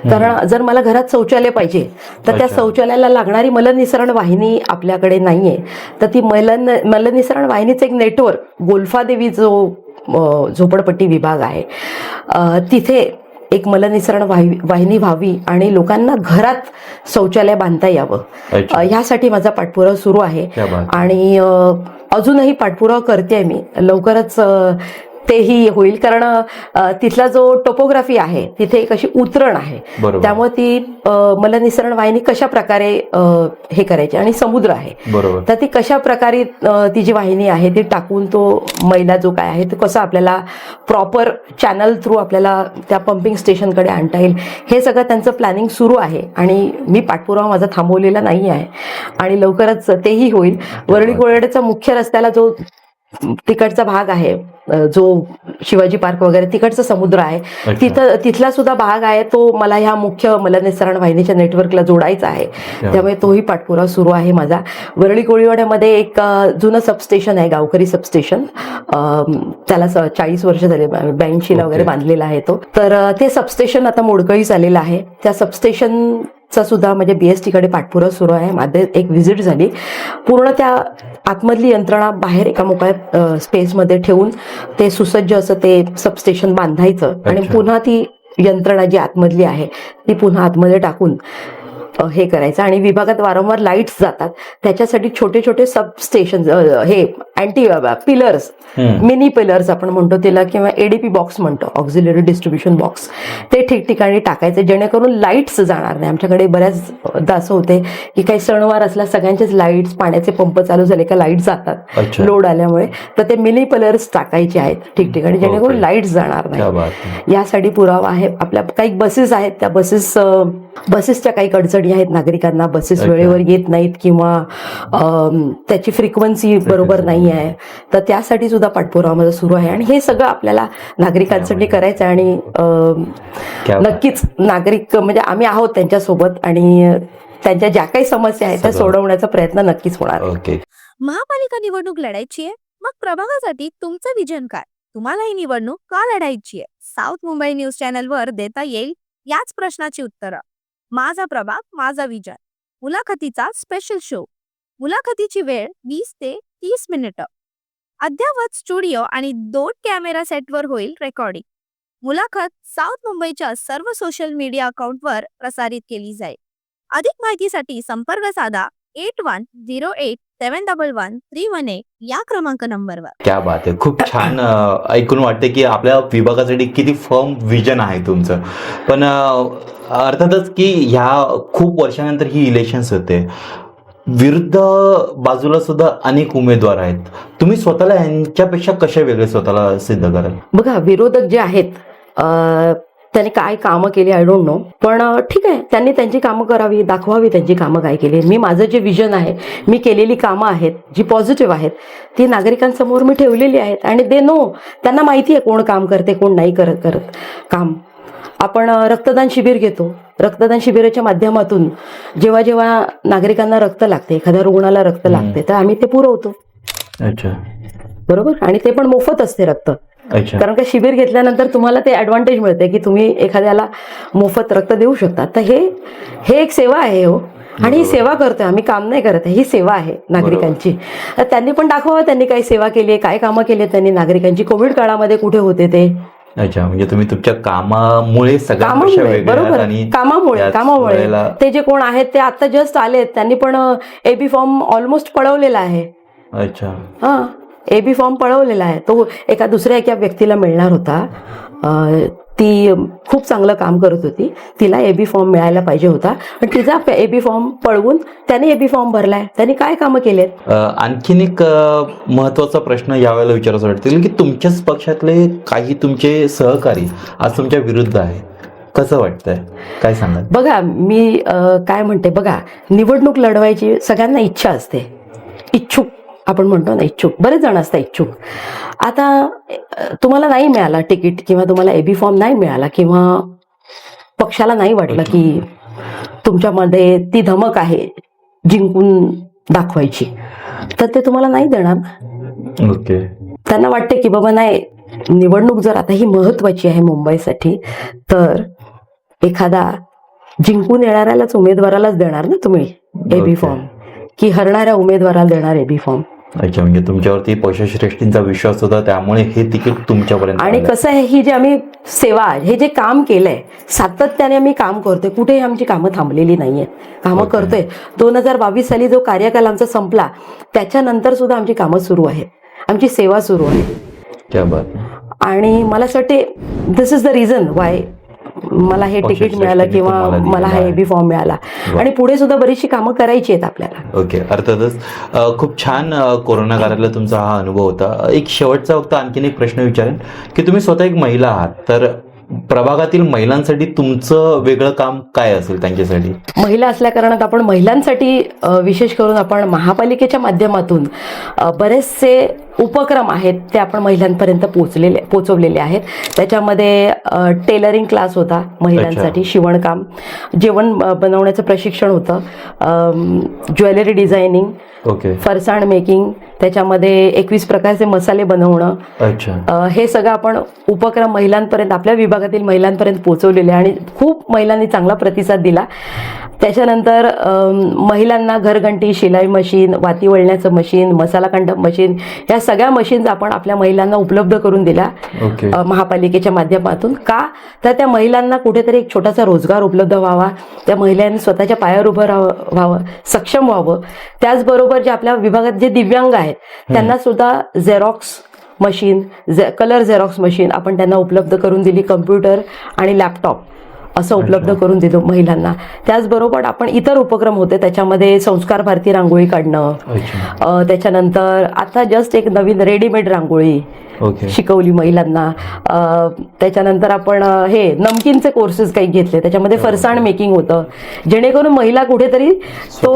कारण जर मला घरात शौचालय पाहिजे तर त्या शौचालयाला लागणारी मलनिसरण वाहिनी आपल्याकडे नाहीये. तर ती मलनिसरण वाहिनीचं एक नेटवर्क गोल्फादेवी जो झोपडपट्टी विभाग आहे तिथे एक मलनिसरण वाहिनी व्हावी आणि लोकांना घरात शौचालय बांधता यावं, ह्यासाठी माझा पाठपुरावा सुरू आहे. आणि अजूनही पाठपुरावा करते मी. लवकरच तेही होईल, कारण तिथला जो टोपोग्राफी आहे तिथे एक अशी उतरण आहे. त्यामुळे ती मलनिसरण वाहिनी कशा प्रकारे हे करायची, आणि समुद्र आहे तर ती कशा प्रकारे ती जी वाहिनी आहे ती टाकून तो मैला जो काय आहे तो कसा आपल्याला प्रॉपर चॅनल थ्रू आपल्याला त्या पंपिंग स्टेशनकडे आणता येईल, हे सगळं त्यांचं प्लॅनिंग सुरू आहे. आणि मी पाठपुरावा माझा थांबवलेला नाही आहे आणि लवकरच तेही होईल. वरळी कोळवडेचा मुख्य रस्त्याला जो तिकडचा भाग आहे, जो शिवाजी पार्क वगैरे तिकडचा समुद्र आहे, तिथला सुद्धा भाग आहे, तो मला ह्या मुख्य मलनिसरण वाहिनीच्या नेटवर्कला जोडायचा आहे. त्यामुळे तोही पाठपुरावा सुरू आहे माझा. वरळी कोळीवाड्यामध्ये एक जुनं सबस्टेशन आहे, गावकरी सबस्टेशन. त्याला 40 वर्ष झाले, 82ला वगैरे बांधलेला आहे तो. तर ते सबस्टेशन आता मोडकळीस आलेलं आहे. त्या सबस्टेशन चा सुद्धा म्हणजे BST कडे पाठपुरावा सुरू आहे. माझे एक व्हिजिट झाली. पूर्ण त्या आतमधली यंत्रणा बाहेर एका मोकळ्या स्पेसमध्ये ठेवून ते सुसज्ज असं ते सबस्टेशन बांधायचं आणि पुन्हा ती यंत्रणा जी आतमधली आहे ती पुन्हा आतमध्ये टाकून हे करायचं. आणि विभागात वारंवार लाईट्स जातात, त्याच्यासाठी छोटे छोटे सबस्टेशन, हे अँटी पिलर्स, मिनी पिलर्स आपण म्हणतो त्याला, किंवा ADP बॉक्स म्हणतो, ऑक्झिलरी डिस्ट्रीब्युशन बॉक्स, ते ठिकठिकाणी टाकायचे जेणेकरून लाईट्स जाणार नाही. आमच्याकडे बऱ्याचदा असं होते की काही सणवार असला सगळ्यांचेच लाईट्स, पाण्याचे पंप चालू झाले का लाईट जातात लोड आल्यामुळे, तर ते मिनी पिलर्स टाकायचे आहेत ठिकठिकाणी जेणेकरून लाईट्स जाणार नाही. यासाठी पुरावा आहे. आपल्या काही बसेस आहेत, त्या बसेसच्या काही अडचणी आहेत, नागरिकांना बसेस वेळेवर येत नाहीत किंवा त्याची फ्रिक्वेन्सी बरोबर नाही आहे, तर त्यासाठी सुद्धा पाठपुरावा माझा सुरू आहे. आणि हे सगळं आपल्याला नागरिकांसाठी करायचं आहे. आणि नक्कीच नागरिक म्हणजे आम्ही आहोत त्यांच्यासोबत, आणि त्यांच्या ज्या काही समस्या आहेत त्या सोडवण्याचा प्रयत्न नक्कीच होणार. महापालिका निवडणूक लढायची आहे, मग प्रभागासाठी तुमचं विजन काय? तुम्हाला ही निवडणूक का लढायची आहे? साऊथ मुंबई न्यूज चॅनलवर देता येईल याच प्रश्नाची उत्तरं. माझा प्रभाग माझा विजन, मुलाखतीचा स्पेशल शो. मुलाखतीची वेळ 20 ते 30 मिनिटं. अद्ययावत स्टुडिओ आणि 2 कॅमेरा सेटवर होईल रेकॉर्डिंग. मुलाखत साऊथ मुंबईच्या सर्व सोशल मीडिया अकाउंटवर प्रसारित केली जाईल. अधिक माहितीसाठी संपर्क साधा 8108711318 या क्रमांक नंबरवर. क्या बात आहे, खूप छान ऐकून वाटते की आपल्या विभागासाठी किती फर्म विजन आहे तुमचं. पण अर्थातच की ह्या खूप वर्षानंतर ही इलेक्शन्स होते, विरुद्ध बाजूला सुद्धा अनेक उमेदवार आहेत. तुम्ही स्वतःला यांच्यापेक्षा कशा वेगळे स्वतःला सिद्ध कराल? बघा, विरोधक जे आहेत त्यांनी काय कामं केली आय डोंट नो, पण ठीक आहे, त्यांनी त्यांची कामं करावी, दाखवावी त्यांची कामं काय केली. मी माझं जे विजन आहे, मी केलेली कामं आहेत जी पॉझिटिव्ह आहेत ती नागरिकांसमोर मी ठेवलेली आहेत. आणि दे नो, त्यांना माहिती आहे कोण काम करते कोण नाही करत काम. आपण रक्तदान शिबिर घेतो, रक्तदान शिबिराच्या माध्यमातून जेव्हा जेव्हा नागरिकांना रक्त लागते, एखाद्या रुग्णाला रक्त लागते, तर आम्ही ते पुरवतो. बरोबर, आणि ते पण मोफत असते रक्त. कारण का शिबिर घेतल्यानंतर तुम्हाला ते ऍडव्हान्टेज मिळते की तुम्ही एखाद्याला मोफत रक्त देऊ शकता. तर हे एक सेवा आहे हो, आणि ही सेवा करतोय आम्ही, काम नाही करत, ही सेवा आहे नागरिकांची. तर त्यांनी पण दाखवावं त्यांनी काय सेवा केली आहे, काय कामं केली त्यांनी नागरिकांची. कोविड काळामध्ये कुठे होते ते? अच्छा, म्हणजे तुम्ही तुमच्या कामामुळे बरोबर, कामामुळे ते जे कोण आहेत ते आता जस्ट आलेत, त्यांनी पण AB फॉर्म ऑलमोस्ट पळवलेला आहे. अच्छा, हा, AB फॉर्म पळवलेला आहे, तो एका दुसऱ्या व्यक्तीला मिळणार होता. ती खूप चांगलं काम करत होती, तिला AB फॉर्म मिळायला पाहिजे होता, पण तिचा AB फॉर्म पळवून त्याने AB फॉर्म भरलाय. त्यांनी काय कामं केलेत? आणखीन एक महत्वाचा प्रश्न यावेळेला विचारायचं वाटतील की तुमच्याच पक्षातले काही तुमचे सहकारी आज तुमच्या विरुद्ध आहे, कसं वाटतंय, काय सांगाल? बघा, मी काय म्हणते, बघा, निवडणूक लढवायची सगळ्यांना इच्छा असते, इच्छुक आपण म्हणतो ना इच्छुक, बरेच जण असतात इच्छुक. आता तुम्हाला नाही मिळाला तिकीट किंवा तुम्हाला एबी फॉर्म नाही मिळाला किंवा पक्षाला नाही वाटलं की तुमच्यामध्ये ती धमक आहे जिंकून दाखवायची, तर ते तुम्हाला नाही देणार. ओके. त्यांना वाटते की बाबा नाही, निवडणूक जर आता ही महत्वाची आहे मुंबईसाठी, तर एखादा जिंकून येणाऱ्यालाच उमेदवारालाच देणार ना तुम्ही एबी Okay. फॉर्म, की हरणाऱ्या उमेदवाराला देणार एबी फॉर्म. अच्छा, म्हणजे तुमच्यावरती पक्षश्रेष्ठींचा विश्वास होता, त्यामुळे हे तिकीट तुमच्यापर्यंत आणि आलं. कसं आहे, ही जी आम्ही सेवा, हे जे काम केलंय, सातत्याने आम्ही काम करतोय, कुठेही आमची कामं थांबलेली नाहीये, कामं Okay. करतोय. 2022 साली जो कार्यकाल आमचा संपला त्याच्यानंतर सुद्धा आमची कामं सुरू आहेत, आमची सेवा सुरू आहे. क्या बात. आणि मला असं वाटते दिस इज द रिझन वाय मला हे तिकीट मिळालं किंवा मला हा एबी फॉर्म मिळाला. आणि पुढे सुद्धा बरीचशी कामं करायची आहेत आपल्याला. ओके. अर्थातच खूप छान कोरोना काळातला तुमचा हा अनुभव होता. एक शेवटचा फक्त आणखीन एक प्रश्न विचारेन की तुम्ही स्वतः एक महिला आहात, तर प्रभागातील महिलांसाठी तुमचं वेगळं काम काय असेल त्यांच्यासाठी? महिला असल्या कारणात आपण महिलांसाठी विशेष करून आपण महापालिकेच्या माध्यमातून बरेचसे उपक्रम आहेत ते आपण महिलांपर्यंत पोचवलेले आहेत. त्याच्यामध्ये टेलरिंग क्लास होता महिलांसाठी, शिवणकाम, जेवण बनवण्याचं प्रशिक्षण होतं, ज्वेलरी डिझायनिंग, ओके. फरसाण मेकिंग, त्याच्यामध्ये 21 प्रकारचे मसाले बनवणं. अच्छा. हे सगळं आपण उपक्रम महिलांपर्यंत, आपल्या विभागातील महिलांपर्यंत पोहोचवलेले आणि खूप महिलांनी चांगला प्रतिसाद दिला. त्याच्यानंतर महिलांना घरघंटी, शिलाई मशीन, वाती वळण्याचं मशीन, मसाला कांडप मशीन, या सगळ्या मशीन्स आपण आपल्या महिलांना उपलब्ध करून दिल्या ओके. महापालिकेच्या माध्यमातून. का तर त्या महिलांना कुठेतरी एक छोटासा रोजगार उपलब्ध व्हावा, त्या महिलांनी स्वतःच्या पायावर उभं व्हावं, सक्षम व्हावं. त्याचबरोबर जे आपल्या विभागात जे दिव्यांग आहेत त्यांना सुद्धा Xerox machine, colour Xerox machine आपण त्यांना उपलब्ध करून दिली, कम्प्युटर आणि लॅपटॉप असं उपलब्ध करून दिलं महिलांना. त्याचबरोबर आपण इतर उपक्रम होते, त्याच्यामध्ये संस्कार भारती रांगोळी काढणं, अच्छा. त्याच्यानंतर आता जस्ट एक नवीन रेडीमेड रांगोळी ओके. शिकवली महिलांना. त्याच्यानंतर आपण हे नमकीनचे कोर्सेस काही घेतले, त्याच्यामध्ये फरसाण मेकिंग होतं, जेणेकरून महिला कुठेतरी तो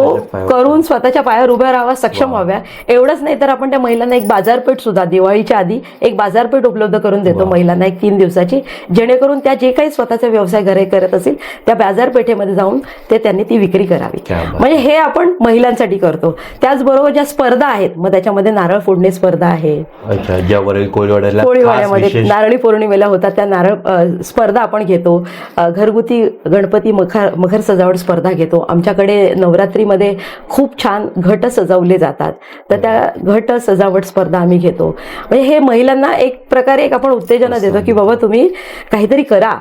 करून स्वतःच्या पायावर उभ्या राहावा, सक्षम व्हाव्या. एवढंच नाही तर आपण त्या महिलांना एक बाजारपेठ सुद्धा दिवाळीच्या आधी एक बाजारपेठ उपलब्ध करून देतो महिलांना, एक 3 दिवसाची, जेणेकरून त्या जे काही स्वतःचा व्यवसाय घरी करत असेल त्या बाजारपेठेमध्ये जाऊन त्यांनी ती विक्री करावी. म्हणजे हे आपण महिलांसाठी करतो. त्याचबरोबर ज्या स्पर्धा आहेत, मग त्याच्यामध्ये नारळ फोडणे स्पर्धा आहे. अच्छा. ज्यावर कोळीवाड्यामध्ये नारळी पौर्णिमेला होतात त्या नारळ स्पर्धा आपण घेतो. घरगुती गणपती मखर सजावट स्पर्धा घेतो. आमच्याकडे नवरात्रीमध्ये खूप छान घट सजवले जातात, तर त्या घट सजावट स्पर्धा आम्ही घेतो. म्हणजे हे महिलांना एक प्रकारे एक आपण उत्तेजन देतो की बाबा तुम्ही काहीतरी करा,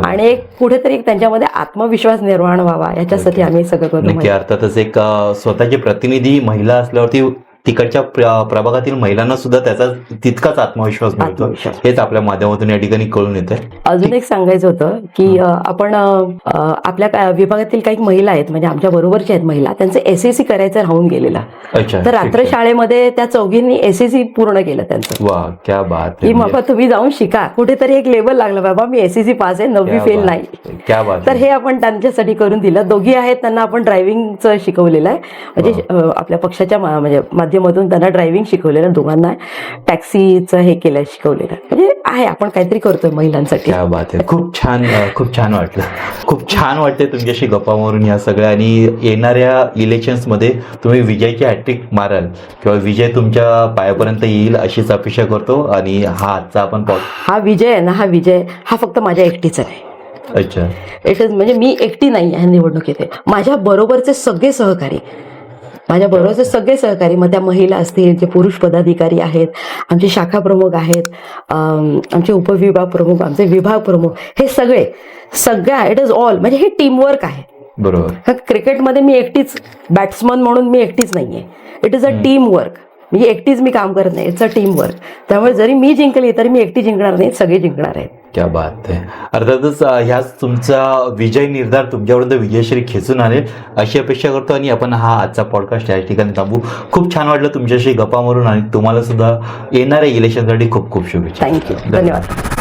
आणि एक कुठेतरी त्यांच्यामध्ये आत्मविश्वास निर्माण व्हावा, याच्यासाठी आम्ही सगळं करतो. अर्थातच एक स्वतःची प्रतिनिधी महिला असल्यावरती तिकडच्या प्रभागातील महिलांना सुद्धा त्याचा तितकाच आत्मविश्वास मिळतो. हेच आपल्या माध्यमातून या ठिकाणी कळून येतं. अजून एक सांगायचं होतं की आपण आपल्या विभागातील काही महिला आहेत, म्हणजे आमच्या बरोबरच्या आहेत महिला, त्यांचं SSC करायचं राहून गेलेला. तर रात्र शाळेमध्ये त्या चौघींनी SSC पूर्ण केलं त्यांचं. वा, क्या बात. की मग तुम्ही जाऊन शिका, कुठेतरी एक लेबल लागलं, बाबा मी SSC पास आहे, 9वी फेल नाही. क्या बात. तर हे आपण त्यांच्यासाठी करून दिलं. दोघी आहेत, त्यांना आपण ड्रायव्हिंगचं शिकवलेलं आहे, म्हणजे आपल्या पक्षाच्या म्हणजे माध्यमातून त्यांना ड्रायव्हिंग शिकवलेलं, दोघांना टॅक्सीचं हे केलं, शिकवलेलं. म्हणजे आहे, आपण काहीतरी करतोय महिलांसाठी. क्या बात आहे. खूप छान, खूप छान वाटलं. खूप छान वाटते तुमच्याशी गप्पा मारून या सगळ्या. आणि येणाऱ्या इलेक्शन्समध्ये तुम्ही विजयची हॅट्रिक माराल किंवा विजय तुमच्या पायापर्यंत येईल अशीच अपेक्षा करतो. आणि हा आजचा आपण हा विजय आहे ना, हा विजय हा फक्त माझ्या एकटीचा आहे. अच्छा. इट इज, म्हणजे मी एकटी नाही आहे निवडणुकीत, माझ्या बरोबरचे सगळे सहकारी, माझ्या बरोबरचे सगळे सहकारी, मग त्या महिला असतील, जे पुरुष पदाधिकारी आहेत, आमचे शाखा प्रमुख आहेत, आमचे उपविभाग प्रमुख, आमचे विभाग प्रमुख, हे सगळ्या इट इज ऑल, म्हणजे हे टीमवर्क आहे. बरोबर. क्रिकेटमध्ये मी एकटीच बॅट्समन म्हणून मी एकटीच नाहीये, it is a team work. म्हणजे एकटीच मी काम करत नाही, इट्स अ टीम वर्क. त्यामुळे जरी मी जिंकली तरी मी एकटी जिंकणार नाही, सगळे जिंकणार आहेत. क्या बात आहे. अर्थातच ह्याच तुमचा विजय निर्धार तुमच्यापर्यंत विजयश्री खेचून आणेल अशी अपेक्षा करतो. आणि आपण हा आजचा पॉडकास्ट या ठिकाणी थांबू. खूप छान वाटलं तुमच्याशी गप्पा मारून, आणि तुम्हाला सुद्धा येणाऱ्या इलेक्शनसाठी खूप खूप शुभेच्छा. थँक्यू, धन्यवाद.